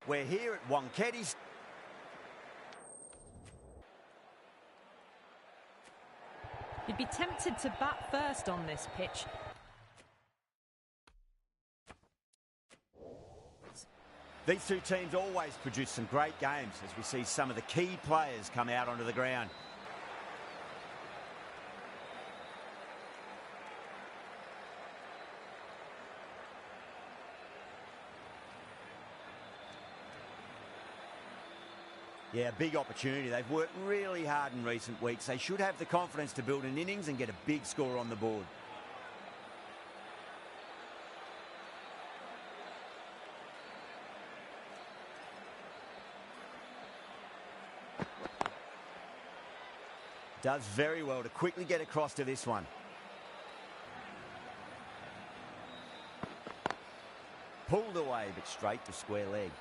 We're here at Wonketty. You'd be tempted to bat first on this pitch. These two teams always produce some great games as we see some of the key players come out onto the ground. Yeah, big opportunity. They've worked really hard in recent weeks. They should have the confidence to build an innings and get a big score on the board. Does very well to quickly get across to this one. Pulled away, but straight to square leg.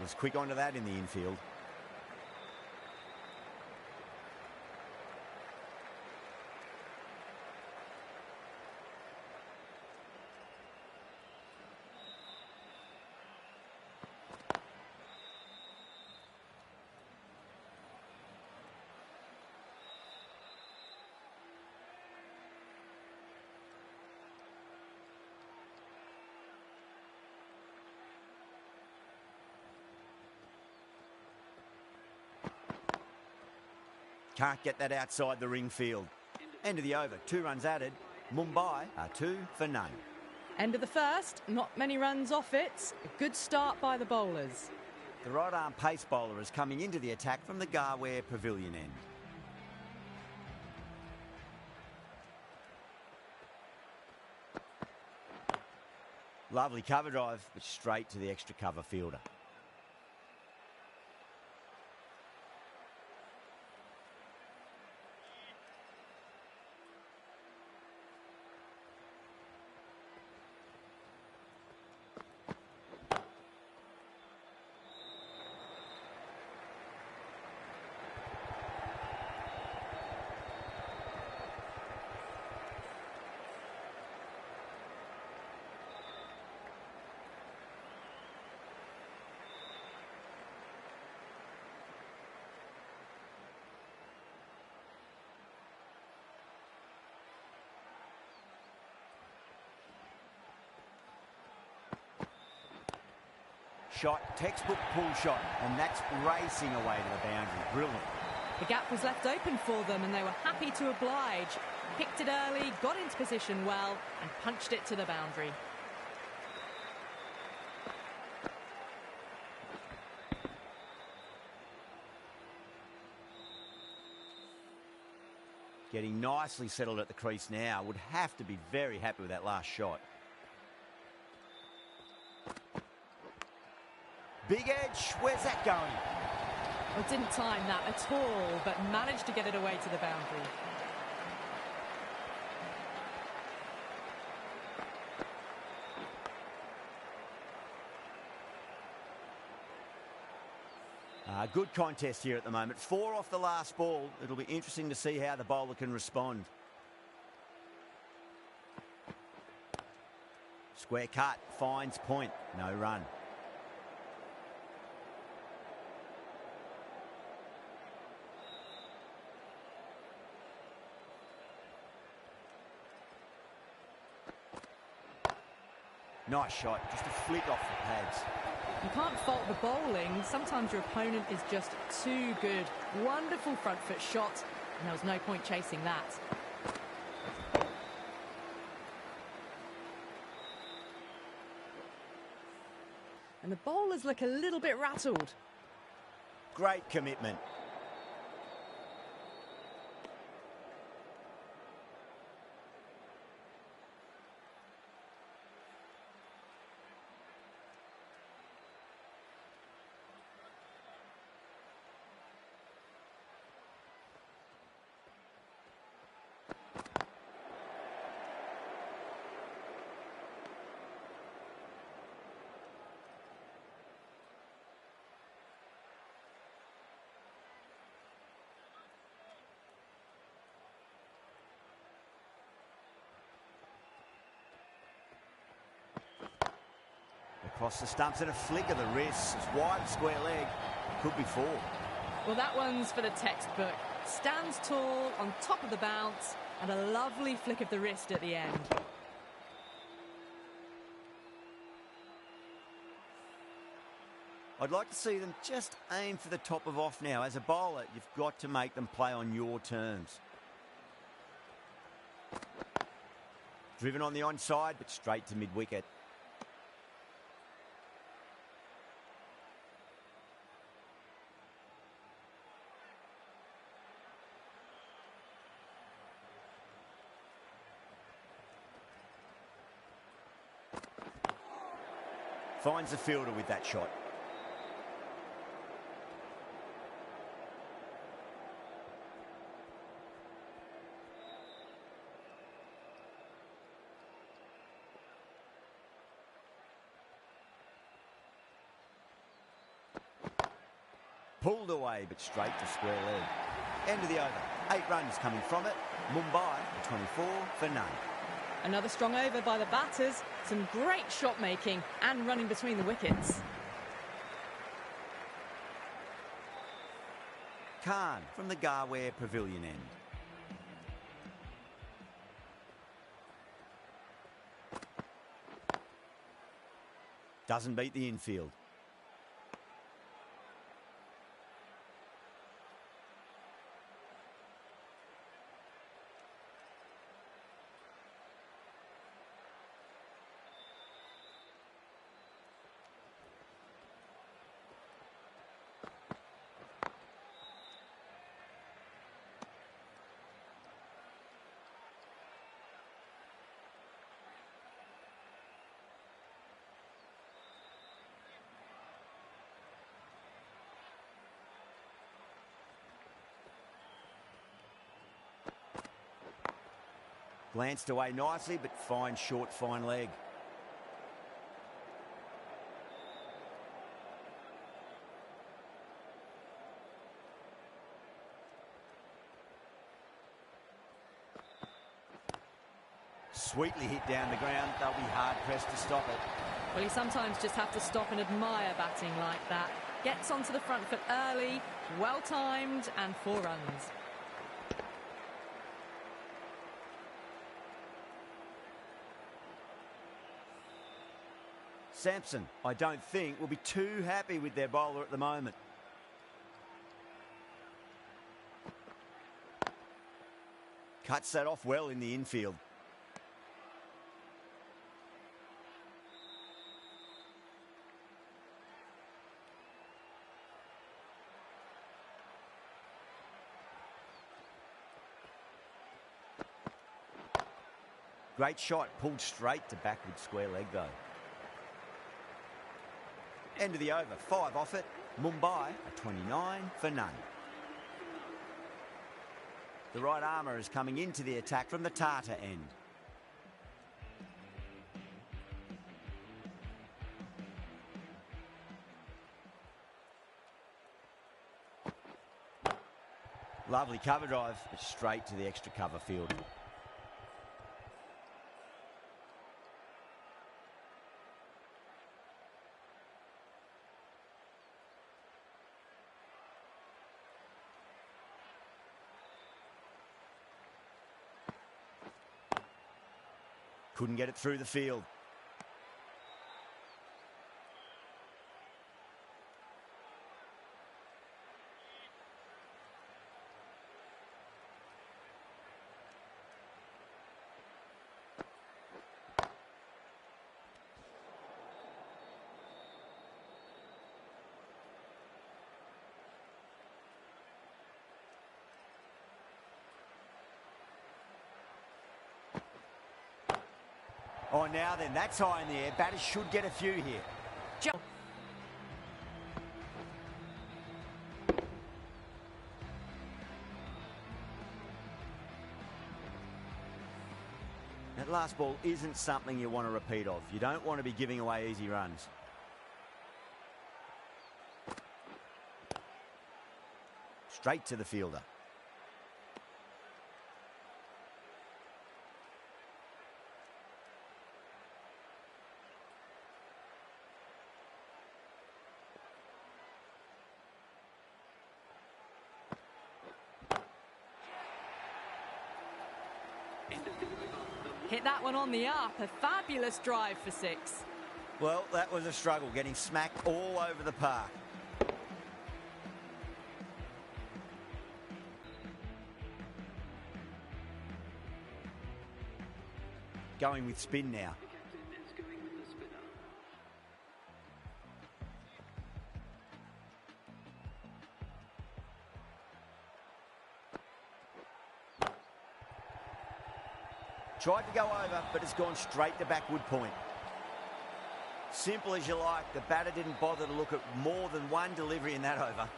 Was quick onto that in the infield. Can't get that outside the ring field. End of the over. 2 runs added. Mumbai are 2 for none. End of the first. Not many runs off it. A good start by the bowlers. The right-arm pace bowler is coming into the attack from the Garware Pavilion end. Lovely cover drive, but straight to the extra cover fielder. Shot, textbook pull shot, and that's racing away to the boundary. Brilliant. The gap was left open for them and they were happy to oblige. Picked it early, got into position well and punched it to the boundary. Getting nicely settled at the crease now. Would have to be very happy with that last shot. Big edge, where's that going? Well, didn't time that at all, but managed to get it away to the boundary. Good contest here at the moment. 4 off the last ball. It'll be interesting to see how the bowler can respond. Square cut, finds point, no run. Nice shot, just a flick off the pads. You can't fault the bowling. Sometimes your opponent is just too good. Wonderful front foot shot, and there was no point chasing that. And the bowlers look a little bit rattled. Great commitment. across the stumps and a flick of the wrist. It's wide, square leg. Could be 4. Well, that one's for the textbook. Stands tall on top of the bounce and a lovely flick of the wrist at the end. I'd like to see them just aim for the top of off now. As a bowler, you've got to make them play on your terms. Driven on the onside, but straight to mid-wicket. Finds the fielder with that shot. Pulled away, but straight to square leg. End of the over. 8 runs coming from it. Mumbai, 24 for none. Another strong over by the batters. Some great shot making and running between the wickets. Khan from the Garware Pavilion end. Doesn't beat the infield. Glanced away nicely, but fine short, fine leg. Sweetly hit down the ground. They'll be hard-pressed to stop it. Well, you sometimes just have to stop and admire batting like that. Gets onto the front foot early, well-timed, and 4 runs. Sampson, I don't think, will be too happy with their bowler at the moment. Cuts that off well in the infield. Great shot, pulled straight to backward square leg though. End of the over, 5 off it. Mumbai, 29 for none. The right armour is coming into the attack from the Tata end. Lovely cover drive, but straight to the extra cover field. Couldn't get it through the field. Oh, now then, that's high in the air. Batters should get a few here. That last ball isn't something you want to repeat of. You don't want to be giving away easy runs. Straight to the fielder. Hit that one on the up. A fabulous drive for 6. Well, that was a struggle, getting smacked all over the park. Going with spin now. Tried to go over, but it's gone straight to backward point. Simple as you like, the batter didn't bother to look at more than one delivery in that over.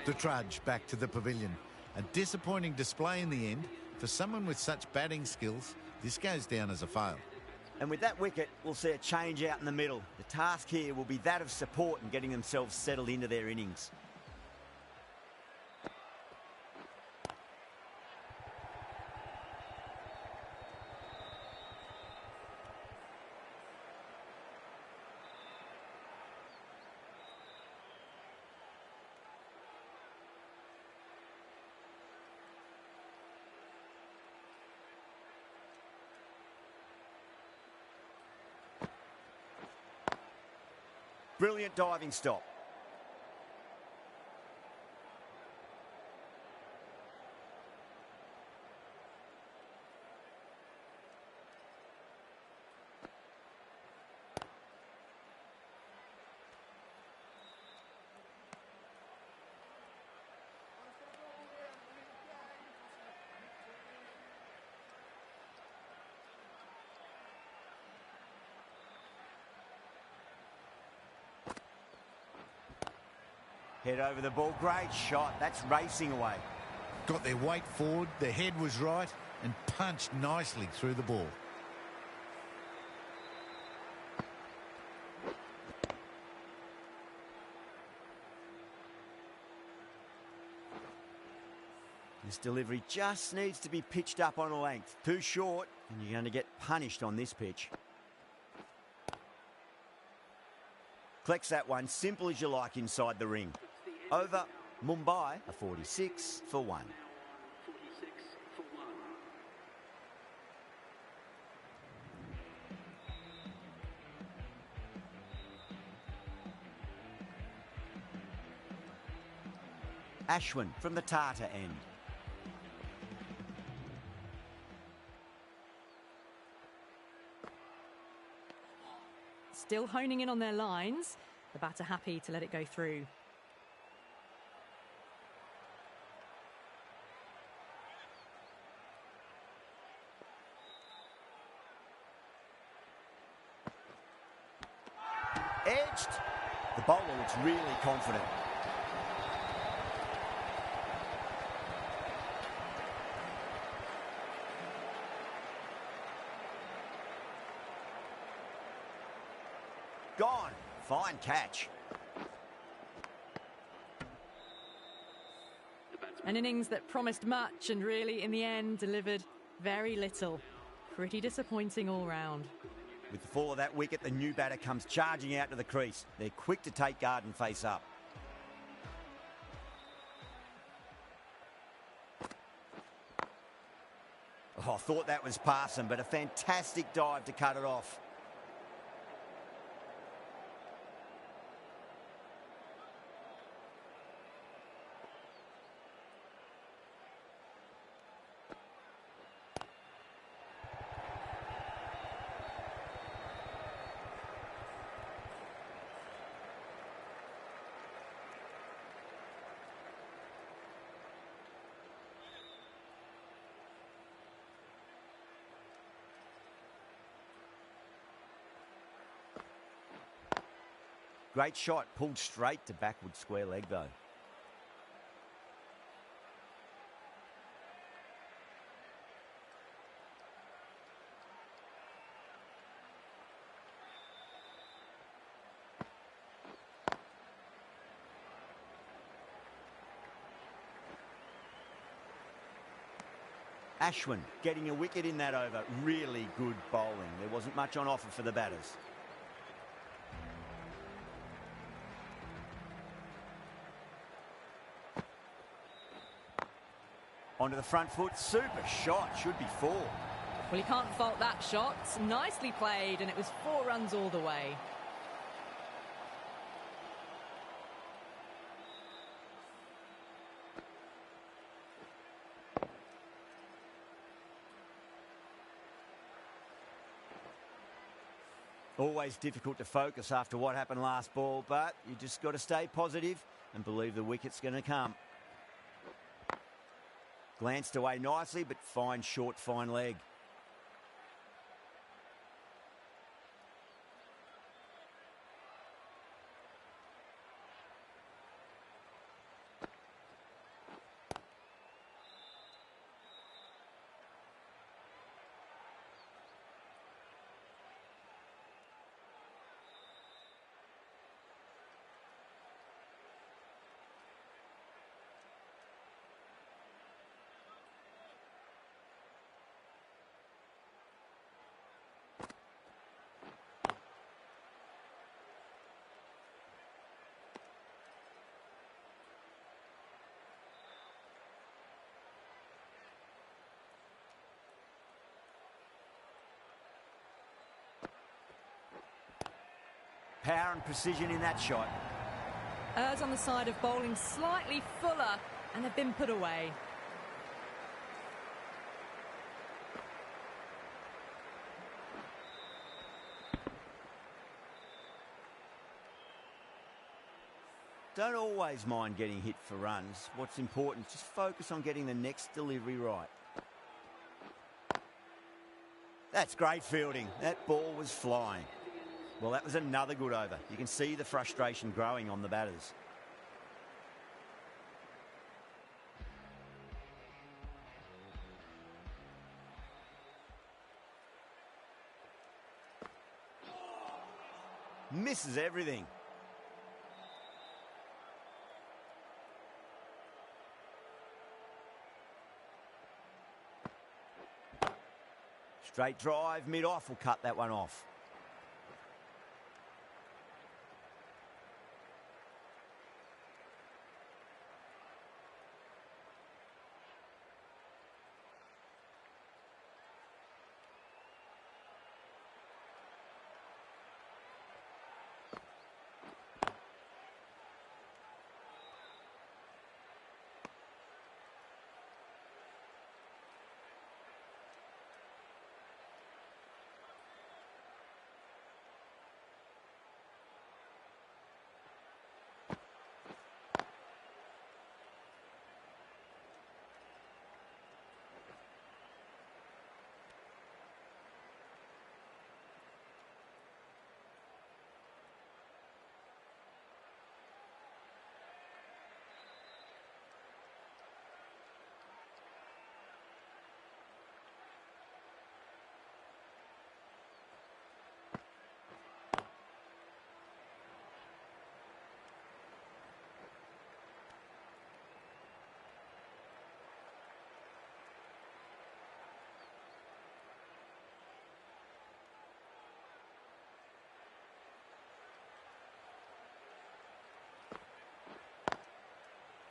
The trudge back to the pavilion. A disappointing display in the end. For someone with such batting skills, this goes down as a fail. And with that wicket, we'll see a change out in the middle. The task here will be that of support and getting themselves settled into their innings. Brilliant diving stop. Head over the ball. Great shot. That's racing away. Got their weight forward, their head was right, and punched nicely through the ball. This delivery just needs to be pitched up on a length. Too short, and you're going to get punished on this pitch. Collects that one, simple as you like, inside the ring. Over, Mumbai, a 46 for 1. Ashwin from the Tata end. Still honing in on their lines. The batter happy to let it go through. Edged. The bowler looks really confident. Gone. Fine catch. An innings that promised much and really, in the end, delivered very little. Pretty disappointing all round. With the fall of that wicket, the new batter comes charging out to the crease. They're quick to take guard and face up. Oh, I thought that was passing, but a fantastic dive to cut it off. Great shot, pulled straight to backward square leg though. Ashwin getting a wicket in that over. Really good bowling. There wasn't much on offer for the batters. Onto the front foot. Super shot. Should be 4. Well, you can't fault that shot. Nicely played, and it was 4 runs all the way. Always difficult to focus after what happened last ball, but you just got to stay positive and believe the wicket's going to come. Glanced away nicely, but fine short, fine leg. Power and precision in that shot. Errs on the side of bowling slightly fuller, and have been put away. Don't always mind getting hit for runs. What's important is just focus on getting the next delivery right. That's great fielding. That ball was flying. Well, that was another good over. You can see the frustration growing on the batters. Misses everything. Straight drive, mid-off will cut that one off.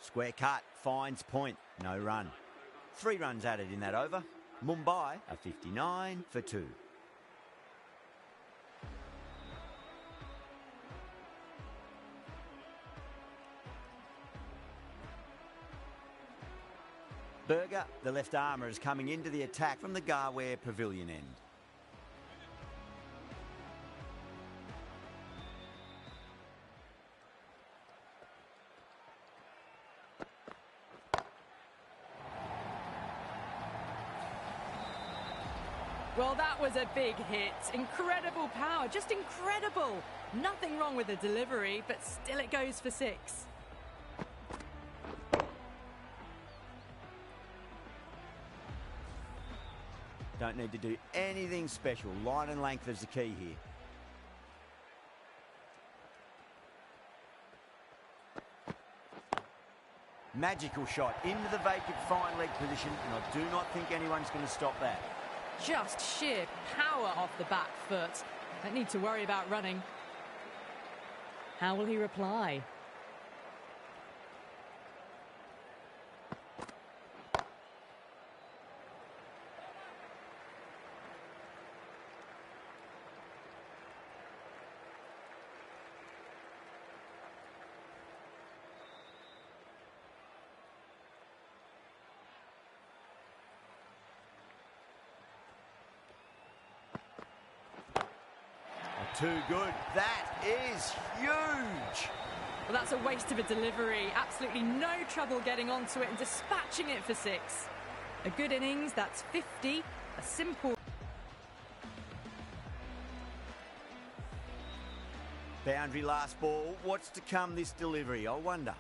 Square cut, finds point, no run. 3 runs added in that over. Mumbai are 59 for 2. Berger, the left armour, is coming into the attack from the Garware Pavilion end. Well, that was a big hit. Incredible power, just incredible. Nothing wrong with the delivery, but still it goes for 6. Don't need to do anything special. Line and length is the key here. Magical shot into the vacant fine leg position, and I do not think anyone's going to stop that. Just sheer power off the back foot. Don't need to worry about running. How will he reply? Too good. That is huge. Well, that's a waste of a delivery. Absolutely no trouble getting onto it and dispatching it for 6. A good innings, that's 50. A simple... Boundary last ball. What's to come this delivery, I wonder.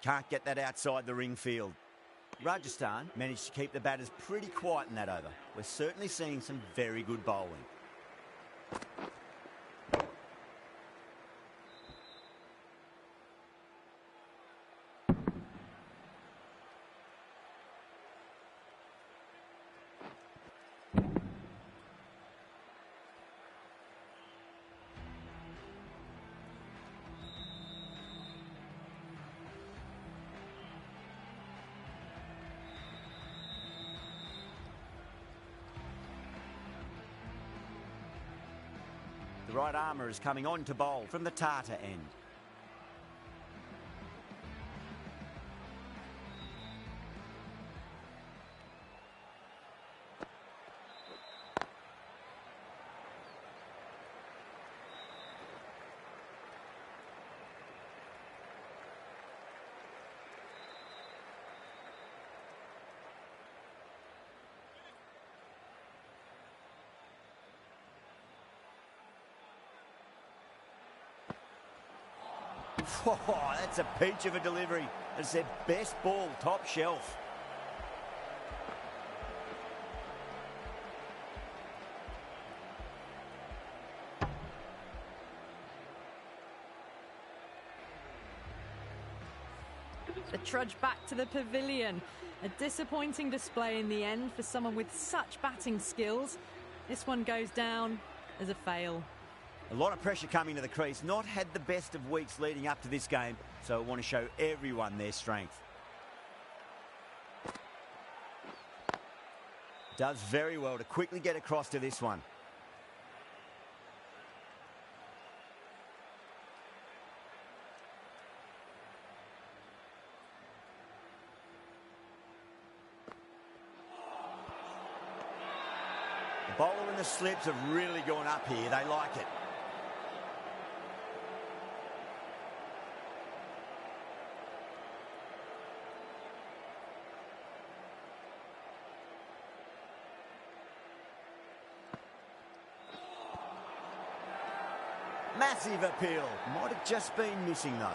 Can't get that outside the ring field. Rajasthan managed to keep the batters pretty quiet in that over. We're certainly seeing some very good bowling. The right armour is coming on to bowl from the Tata end. Oh, that's a peach of a delivery. It's their best ball, top shelf. The trudge back to the pavilion. A disappointing display in the end for someone with such batting skills. This one goes down as a fail. A lot of pressure coming to the crease. Not had the best of weeks leading up to this game, so I want to show everyone their strength. Does very well to quickly get across to this one. The bowler and the slips have really gone up here. They like it. Massive appeal. Might have just been missing though.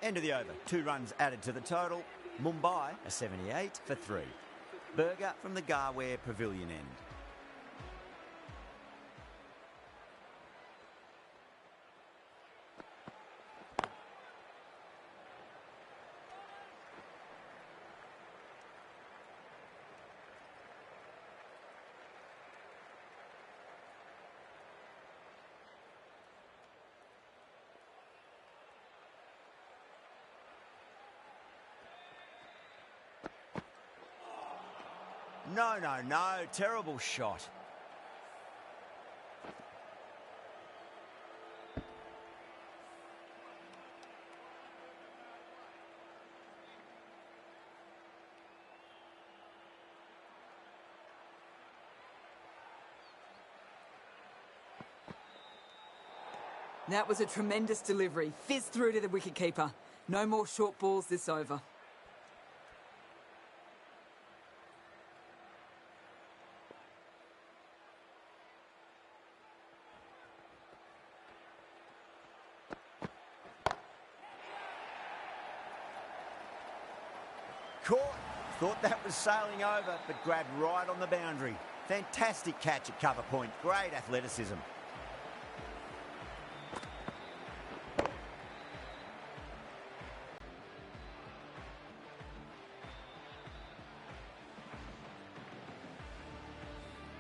End of the over. 2 runs added to the total. Mumbai a 78 for 3. Berger from the Garware Pavilion end. No. Terrible shot. That was a tremendous delivery. Fizzed through to the wicketkeeper. No more short balls this over. Caught. Thought that was sailing over, but grabbed right on the boundary. Fantastic catch at cover point. Great athleticism.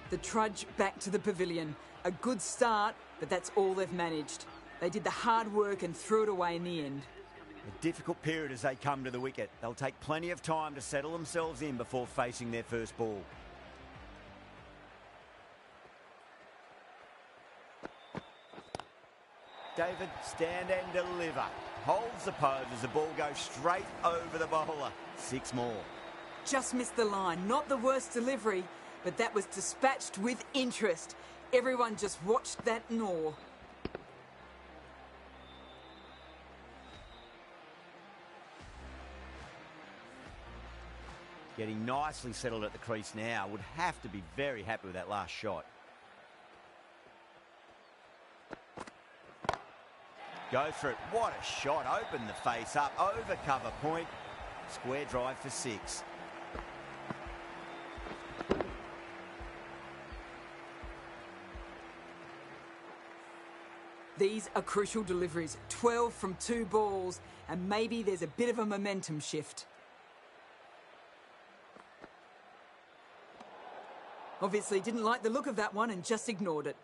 The trudge back to the pavilion. A good start, but that's all they've managed. They did the hard work and threw it away in the end. A difficult period as they come to the wicket. They'll take plenty of time to settle themselves in before facing their first ball. David, stand and deliver. Holds the pose as the ball goes straight over the bowler. 6 more. Just missed the line. Not the worst delivery, but that was dispatched with interest. Everyone just watched that in awe. Getting nicely settled at the crease now. Would have to be very happy with that last shot. Go for it. What a shot. Open the face up. Over cover point. Square drive for 6. These are crucial deliveries. 12 from 2 balls, and maybe there's a bit of a momentum shift. Obviously didn't like the look of that one and just ignored it.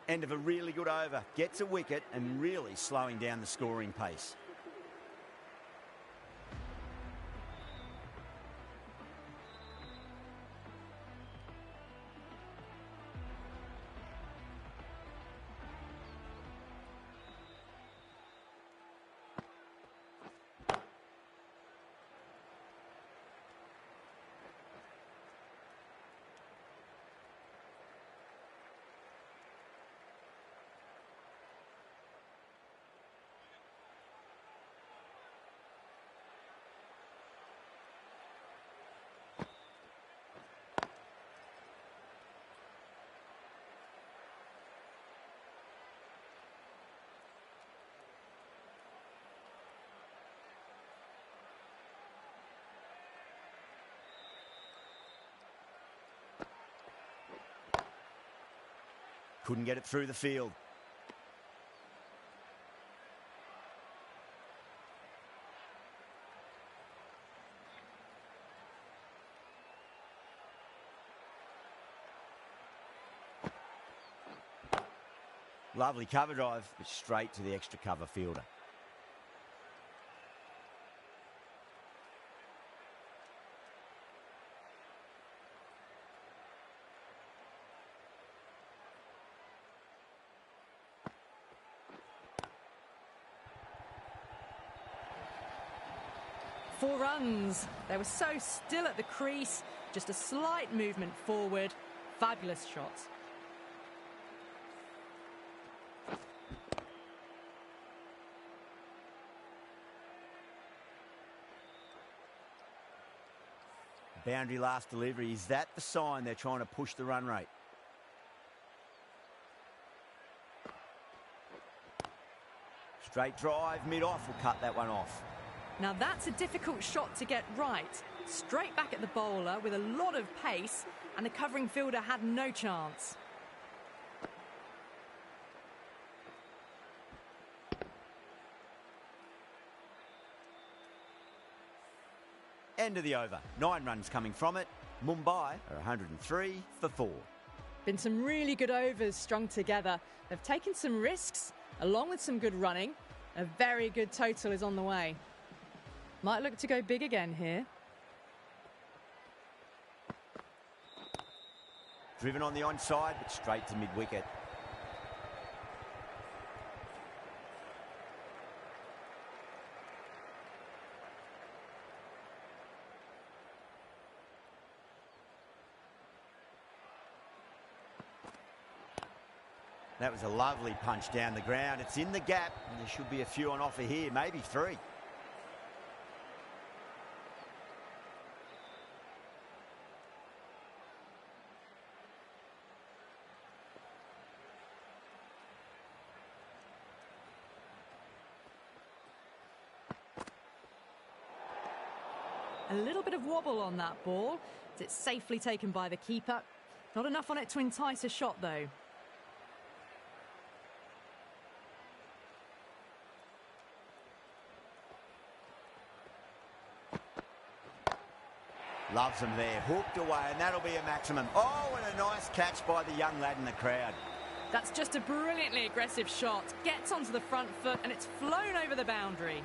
End of a really good over. Gets a wicket and really slowing down the scoring pace. Couldn't get it through the field. Lovely cover drive, but straight to the extra cover fielder. Four runs. They were so still at the crease. Just a slight movement forward. Fabulous shot. Boundary last delivery. Is that the sign they're trying to push the run rate? Straight drive, mid-off will cut that one off. Now that's a difficult shot to get right. Straight back at the bowler with a lot of pace, and the covering fielder had no chance. End of the over. 9 runs coming from it. Mumbai are 103 for 4. Been some really good overs strung together. They've taken some risks, along with some good running. A very good total is on the way. Might look to go big again here. Driven on the onside, but straight to mid-wicket. That was a lovely punch down the ground. It's in the gap, and there should be a few on offer here, maybe 3. A little bit of wobble on that ball. It's safely taken by the keeper. Not enough on it to entice a shot, though. Loves them there, hooked away, and that'll be a maximum. Oh, and a nice catch by the young lad in the crowd. That's just a brilliantly aggressive shot. Gets onto the front foot, and it's flown over the boundary.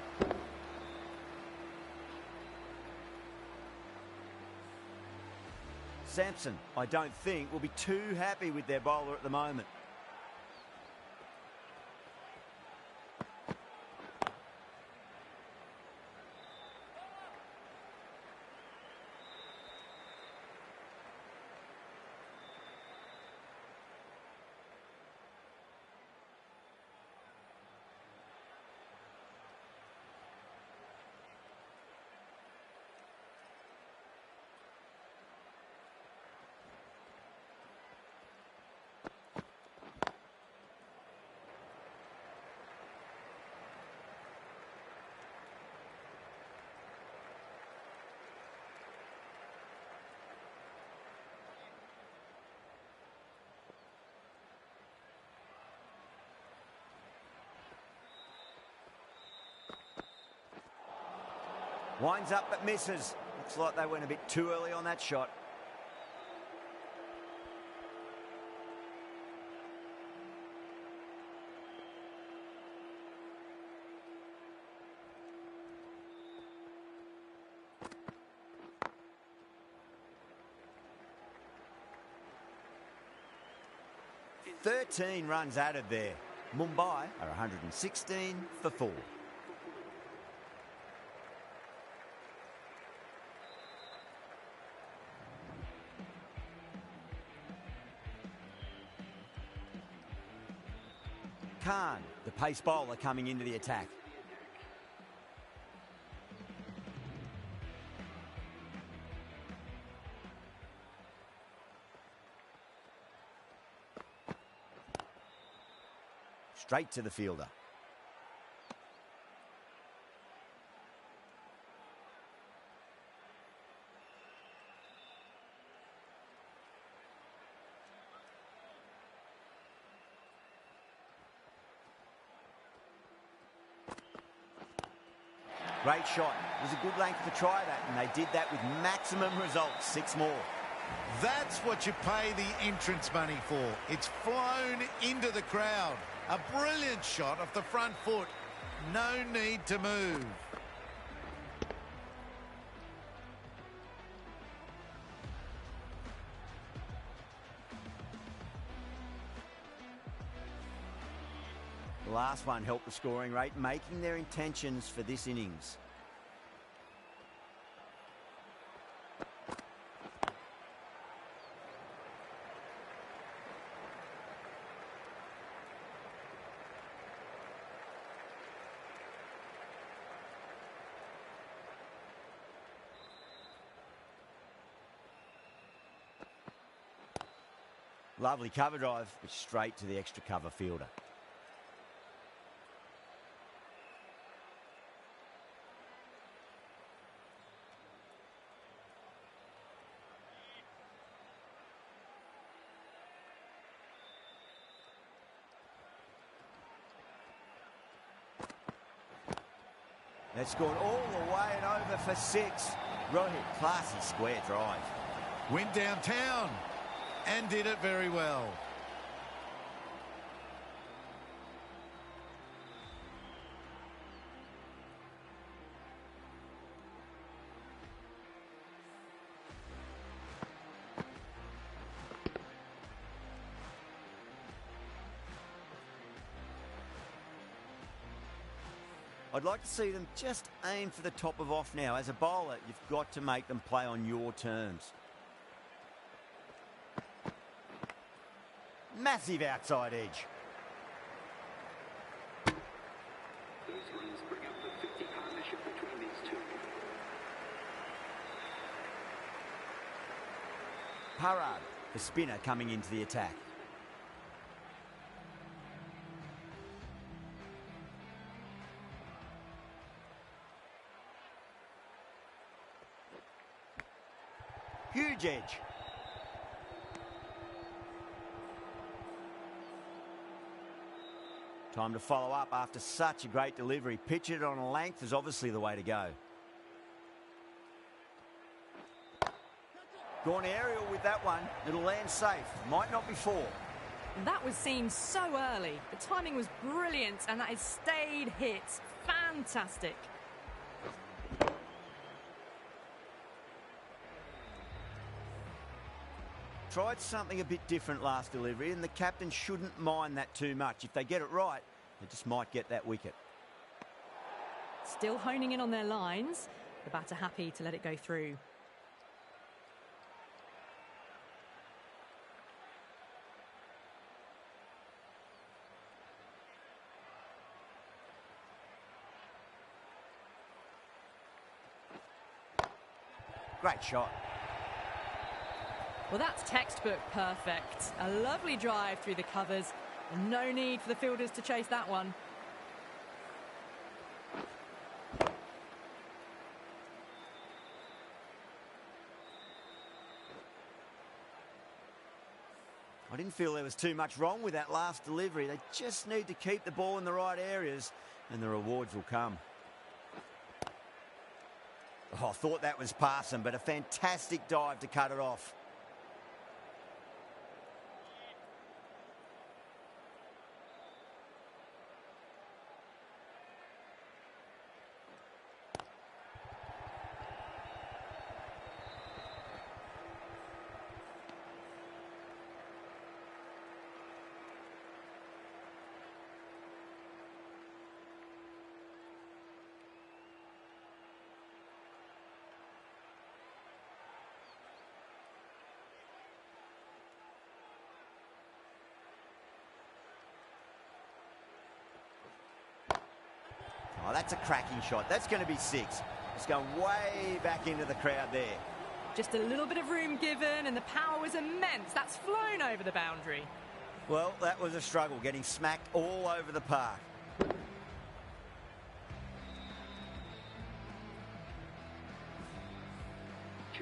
Samson, I don't think, will be too happy with their bowler at the moment. Winds up but misses. Looks like they went a bit too early on that shot. "13 runs added there. Mumbai are 116 for 4. Khan, the pace bowler, coming into the attack. Straight to the fielder. Great shot. It was a good length to try that, and they did that with maximum results. 6 more. That's what you pay the entrance money for. It's flown into the crowd. A brilliant shot off the front foot. No need to move. The last one helped the scoring rate, making their intentions for this innings. Lovely cover drive, but straight to the extra cover fielder. That's gone all the way and over for 6. Rohit, classy square drive. Went downtown and did it very well. I'd like to see them just aim for the top of off now. As a bowler, you've got to make them play on your terms. Massive outside edge. These runs bring up the 50 partnership between these two. Parad, the spinner, coming into the attack. Huge edge. Time to follow up after such a great delivery. Pitch it on a length is obviously the way to go. Gone aerial with that one. It'll land safe. Might not be four. That was seen so early. The timing was brilliant, and that is stayed hit. Fantastic. Tried something a bit different last delivery, and the captain shouldn't mind that too much. If they get it right, they just might get that wicket. Still honing in on their lines. The batter happy to let it go through. Great shot. Well, that's textbook perfect. A lovely drive through the covers. And no need for the fielders to chase that one. I didn't feel there was too much wrong with that last delivery. They just need to keep the ball in the right areas, and the rewards will come. Oh, I thought that was passing, but a fantastic dive to cut it off. Oh, that's a cracking shot. That's going to be six. It's going way back into the crowd there. Just a little bit of room given, and the power was immense. That's flown over the boundary. Well, that was a struggle, getting smacked all over the park.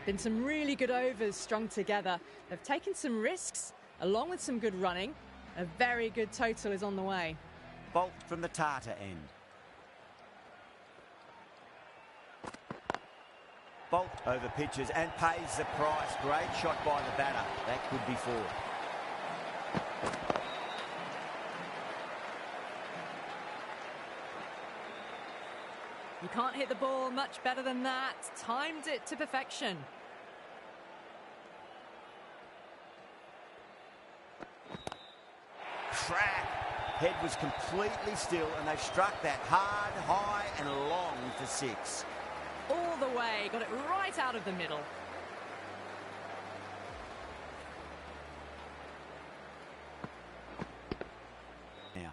Been some really good overs strung together. They've taken some risks, along with some good running. A very good total is on the way. Bolt from the Tata end. Bolt over pitches and pays the price. Great shot by the batter. That could be four. You can't hit the ball much better than that. Timed it to perfection. Crack. Head was completely still, and they struck that hard, high and long for six. All the way, got it right out of the middle. Now.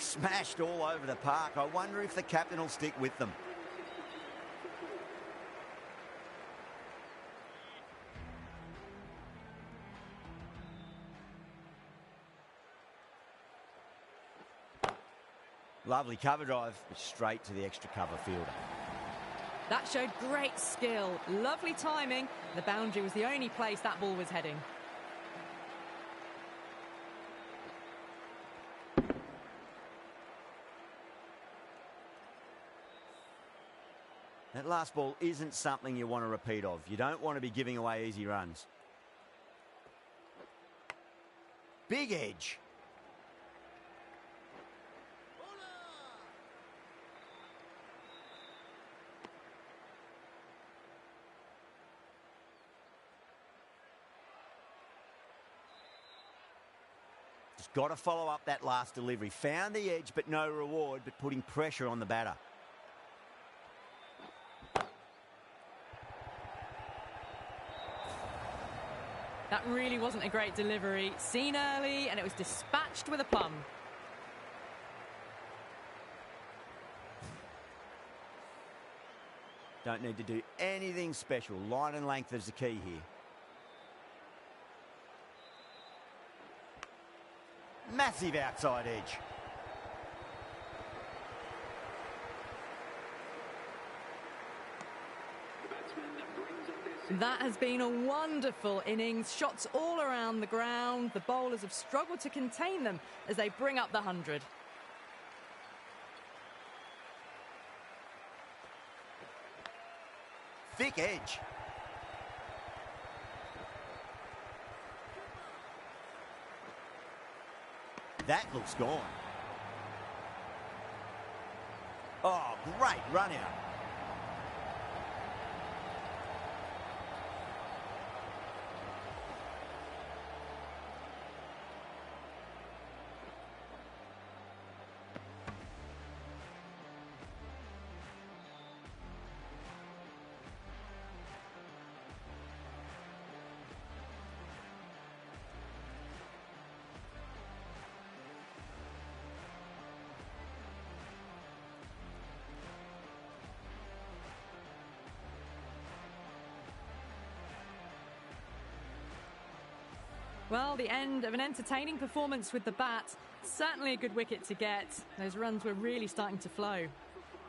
smashed all over the park. I wonder if the captain will stick with them. Lovely cover drive, but straight to the extra cover fielder. That showed great skill. Lovely timing. The boundary was the only place that ball was heading. That last ball isn't something you want to repeat of. You don't want to be giving away easy runs. Big edge. Just got to follow up that last delivery. Found the edge, but no reward, but putting pressure on the batter. That really wasn't a great delivery. Seen early, and it was dispatched with a plum. Don't need to do anything special. Line and length is the key here. Massive outside edge. That has been a wonderful innings. Shots all around the ground. The bowlers have struggled to contain them as they bring up the 100. Thick edge. That looks gone. Oh, great run out. Well, the end of an entertaining performance with the bat. Certainly a good wicket to get. Those runs were really starting to flow.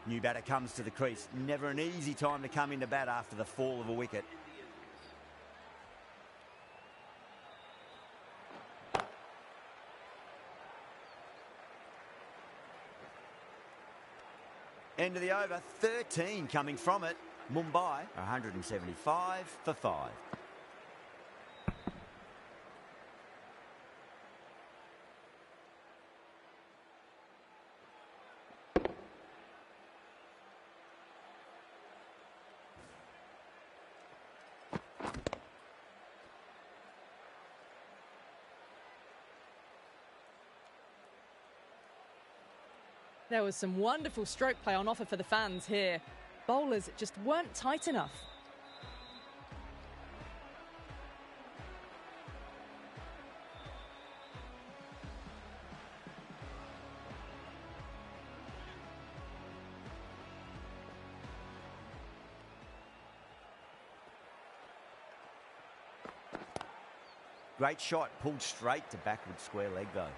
New batter comes to the crease. Never an easy time to come into bat after the fall of a wicket. End of the over, 13 coming from it. Mumbai, 175 for 5. There was some wonderful stroke play on offer for the fans here. Bowlers just weren't tight enough. Great shot, pulled straight to backward square leg though.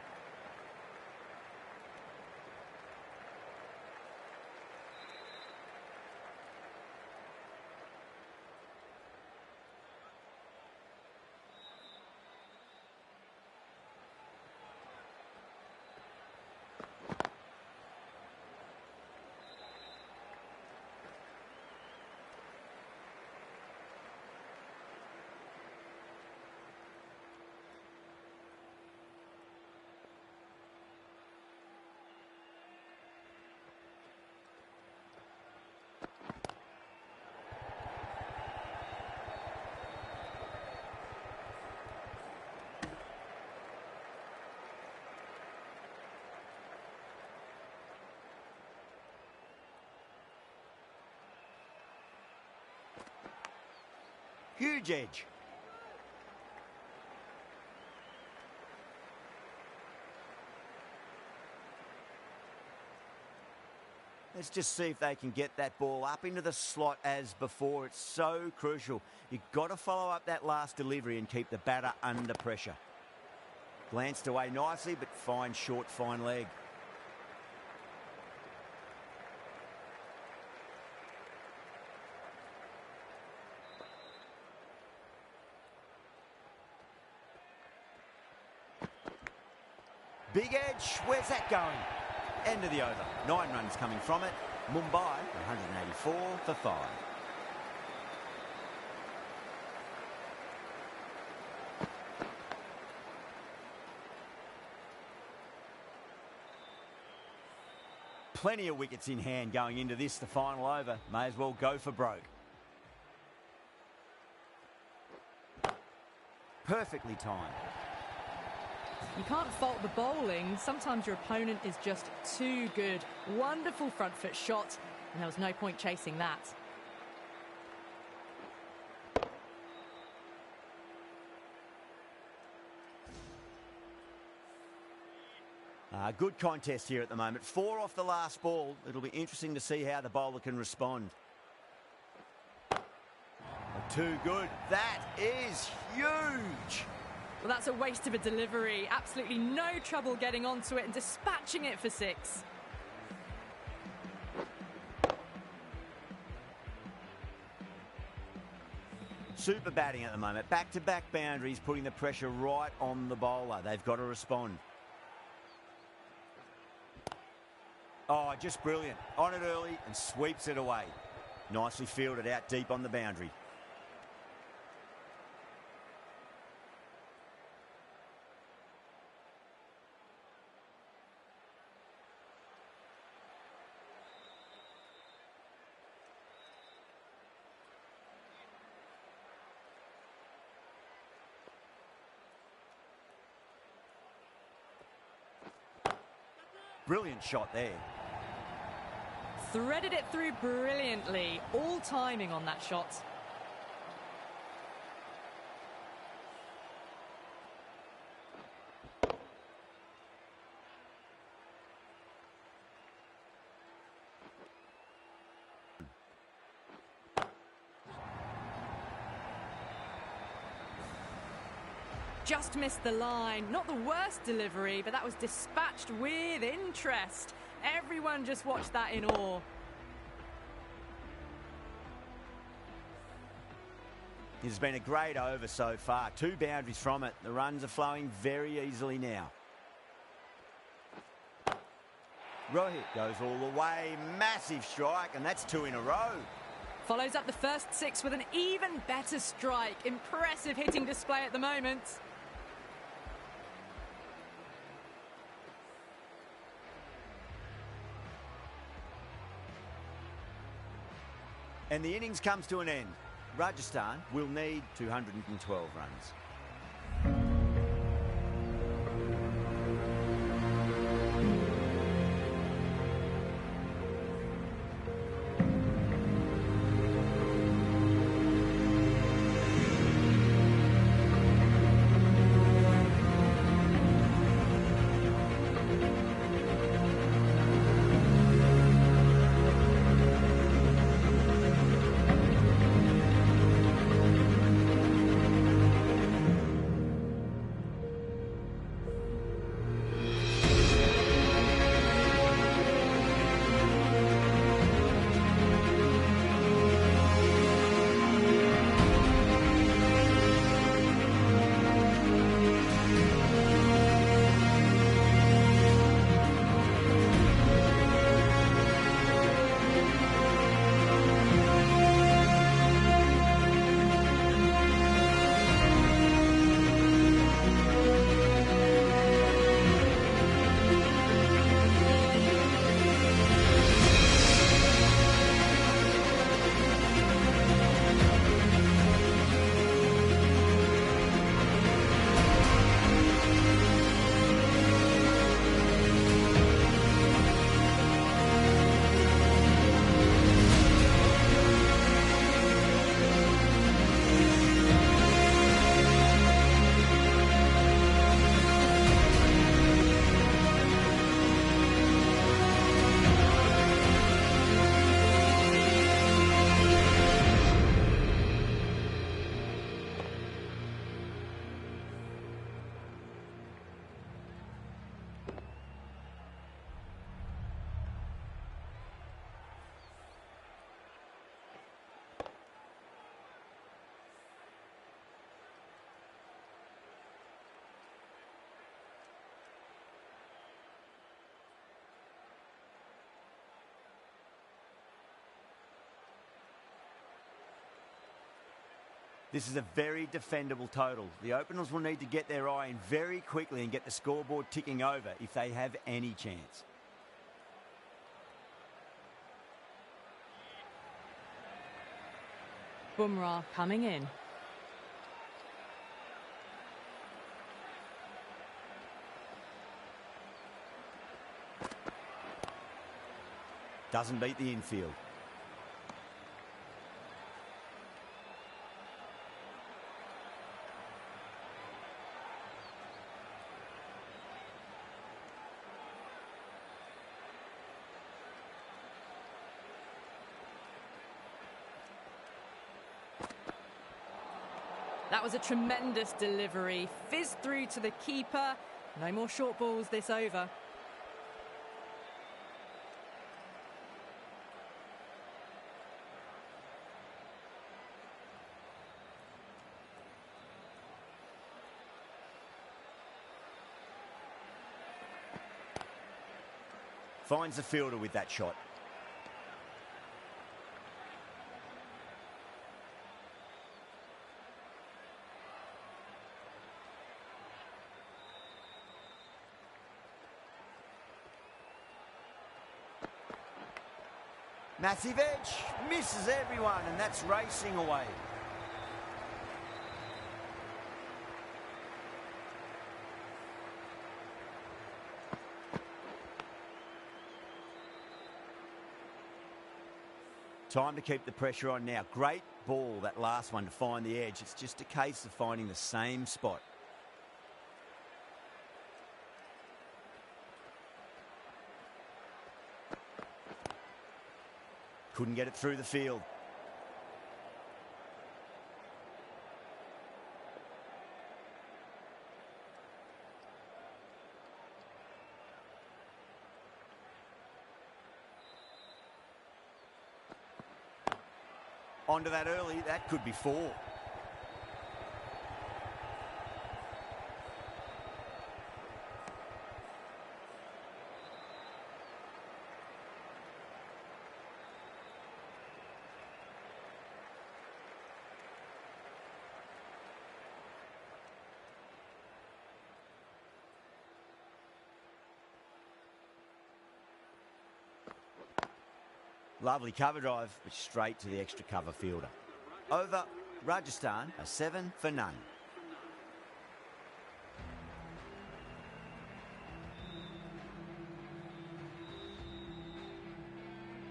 Huge edge. Let's just see if they can get that ball up into the slot as before. It's so crucial. You've got to follow up that last delivery and keep the batter under pressure. Glanced away nicely, but fine short, fine leg. Big edge, where's that going? End of the over. 9 runs coming from it. Mumbai, 184 for 5. Plenty of wickets in hand going into this, the final over. May as well go for broke. Perfectly timed. You can't fault the bowling. Sometimes your opponent is just too good. Wonderful front foot shot, and there was no point chasing that. Good contest here at the moment. 4 off the last ball. It'll be interesting to see how the bowler can respond. Too good. That is huge. Well, that's a waste of a delivery. Absolutely no trouble getting onto it and dispatching it for 6. Super batting at the moment. Back-to-back boundaries, putting the pressure right on the bowler. They've got to respond. Oh, just brilliant. On it early and sweeps it away. Nicely fielded out deep on the boundary. Brilliant shot there. Threaded it through brilliantly. All timing on that shot. Just missed the line. Not the worst delivery, but that was dispatched with interest. Everyone just watched that in awe. It's been a great over so far. 2 boundaries from it. The runs are flowing very easily now. Rohit goes all the way. Massive strike, and that's 2 in a row. Follows up the first 6 with an even better strike. Impressive hitting display at the moment. And the innings comes to an end. Rajasthan will need 212 runs. This is a very defendable total. The openers will need to get their eye in very quickly and get the scoreboard ticking over if they have any chance. Bumrah coming in. Doesn't beat the infield. That was a tremendous delivery. Fizzed through to the keeper. No more short balls this over. Finds the fielder with that shot. Massive edge, misses everyone, and that's racing away. Time to keep the pressure on now. Great ball, that last one, to find the edge. It's just a case of finding the same spot. Couldn't get it through the field. Onto that early, that could be 4. Lovely cover drive, but straight to the extra cover fielder. Over, Rajasthan, a 7 for none.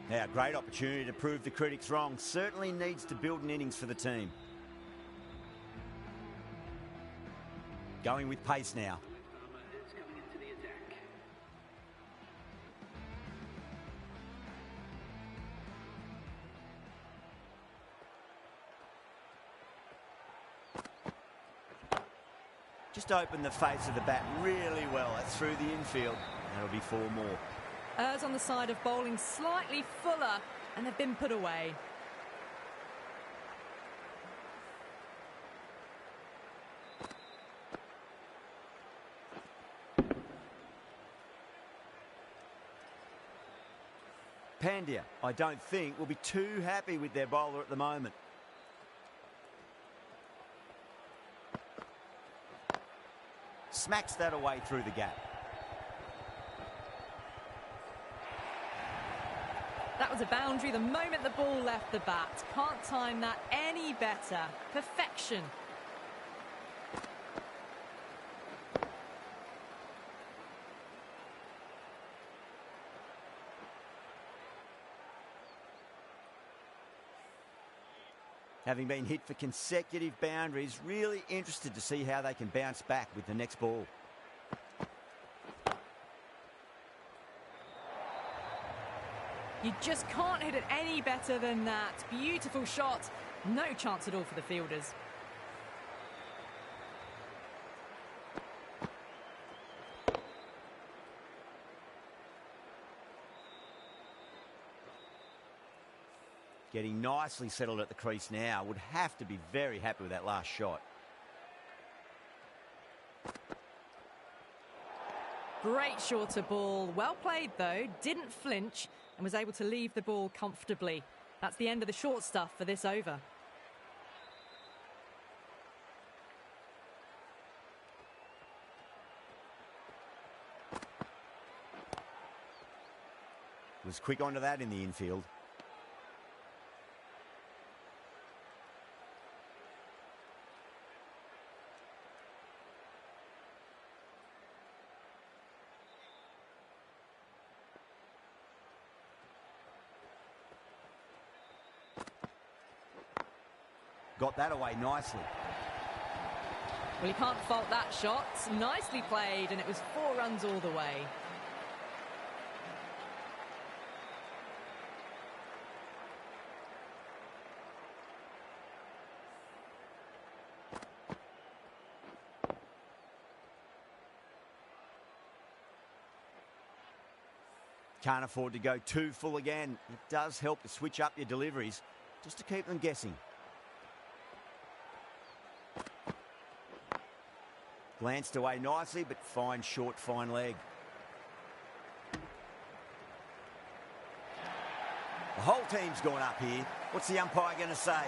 Now, great opportunity to prove the critics wrong. Certainly needs to build an innings for the team. Going with pace now. Is coming into the attack. Just opened the face of the bat really well. That's through the infield. That'll be 4 more. Errs on the side of bowling slightly fuller, and they've been put away. Pandya, I don't think, will be too happy with their bowler at the moment. Smacks that away through the gap. That was a boundary the moment the ball left the bat. Can't time that any better. Perfection. Having been hit for consecutive boundaries, really interested to see how they can bounce back with the next ball. You just can't hit it any better than that. Beautiful shot. No chance at all for the fielders. Getting nicely settled at the crease now. Would have to be very happy with that last shot. Great shorter ball. Well played, though. Didn't flinch and was able to leave the ball comfortably. That's the end of the short stuff for this over. Was quick onto that in the infield. Got that away nicely. Well, you can't fault that shot. Nicely played, and it was 4 runs all the way. Can't afford to go too full again. It does help to switch up your deliveries just to keep them guessing. Glanced away nicely, but fine short, fine leg. The whole team's gone up here. What's the umpire going to say?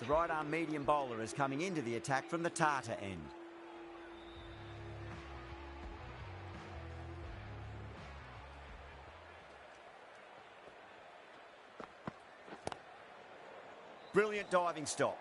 The right-arm medium bowler is coming into the attack from the Tata end. Brilliant diving stop.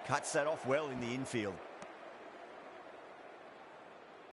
Cuts that off well in the infield.